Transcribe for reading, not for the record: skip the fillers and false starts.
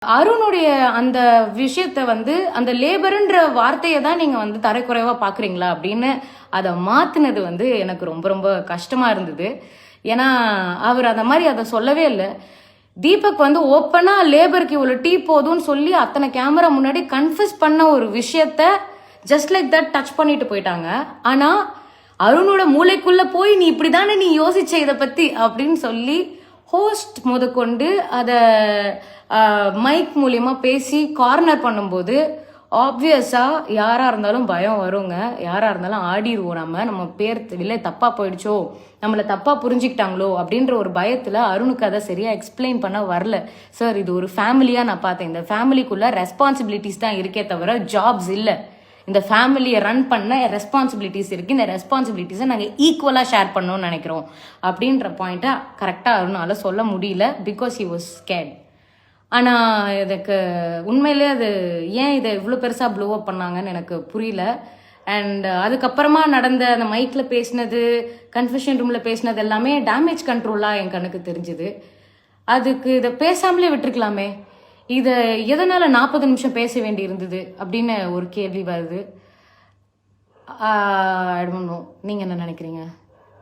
அருணுடைய அந்த விஷயத்த வந்து அந்த லேபர்ன்ற வார்த்தையை தான் நீங்க வந்து தரக்குறைவா பாக்குறீங்களா அப்படின்னு அதை மாத்தினது வந்து எனக்கு ரொம்ப ரொம்ப கஷ்டமா இருந்தது. ஏன்னா அவர் அந்த மாதிரி அதை சொல்லவே இல்லை. தீபக் வந்து ஓப்பனா லேபருக்கு இவ்வளவு டீ போதும்னு சொல்லி அத்தனை கேமரா முன்னாடி கன்ஃபஸ் பண்ண ஒரு விஷயத்த ஜஸ்ட் லைக் தட் டச் பண்ணிட்டு போயிட்டாங்க. ஆனா அருணோட மூளைக்குள்ள போய் நீ இப்படிதானே நீ யோசிச்ச இதை பத்தி அப்படின்னு சொல்லி ஹோஸ்ட் முதற்கொண்டு அதை மைக் மூலியமா பேசி கார்னர் பண்ணும்போது ஆப்வியஸா யாரா இருந்தாலும் பயம் வருங்க. யாரா இருந்தாலும் ஆடிடுவோம். நம்ம பேர் இல்லை தப்பா போயிடுச்சோ, நம்மளை தப்பா புரிஞ்சுக்கிட்டாங்களோ அப்படின்ற ஒரு பயத்துல அருணுக்கு அதை சரியா எக்ஸ்பிளைன் பண்ண வரல. சார், இது ஒரு ஃபேமிலியா நான் பார்த்தேன். இந்த ஃபேமிலிக்குள்ள ரெஸ்பான்சிபிலிட்டிஸ் தான் இருக்கே தவிர ஜாப்ஸ் இல்லை. இந்த ஃபேமிலியை ரன் பண்ண ரெஸ்பான்சிபிலிட்டிஸ் இருக்கு. இந்த ரெஸ்பான்சிபிலிட்டிஸை நாங்கள் ஈக்குவலாக ஷேர் பண்ணணும்னு நினைக்கிறோம் அப்படின்ற பாயிண்ட்டை கரெக்டாக அருணால சொல்ல முடியல. Because he was scared. ஆனால் எனக்கு உண்மையிலே அது ஏன் இதை இவ்வளோ பெருசாக ப்ளோ அப் பண்ணாங்கன்னு எனக்கு புரியல. அண்ட் அதுக்கப்புறமா நடந்த அந்த மைக்கில் பேசினது, கன்ஃபெஷன் ரூமில் பேசினது எல்லாமே டேமேஜ் கண்ட்ரோலாக என் கண்ணுக்கு தெரிஞ்சுது. அதுக்கு இதை பேசாமலே விட்டுருக்கலாமே. இதை எதனால 40 நிமிஷம் பேச வேண்டி இருந்தது அப்படின்னு ஒரு கேள்வி வருது. நீங்க என்ன நினைக்கிறீங்க?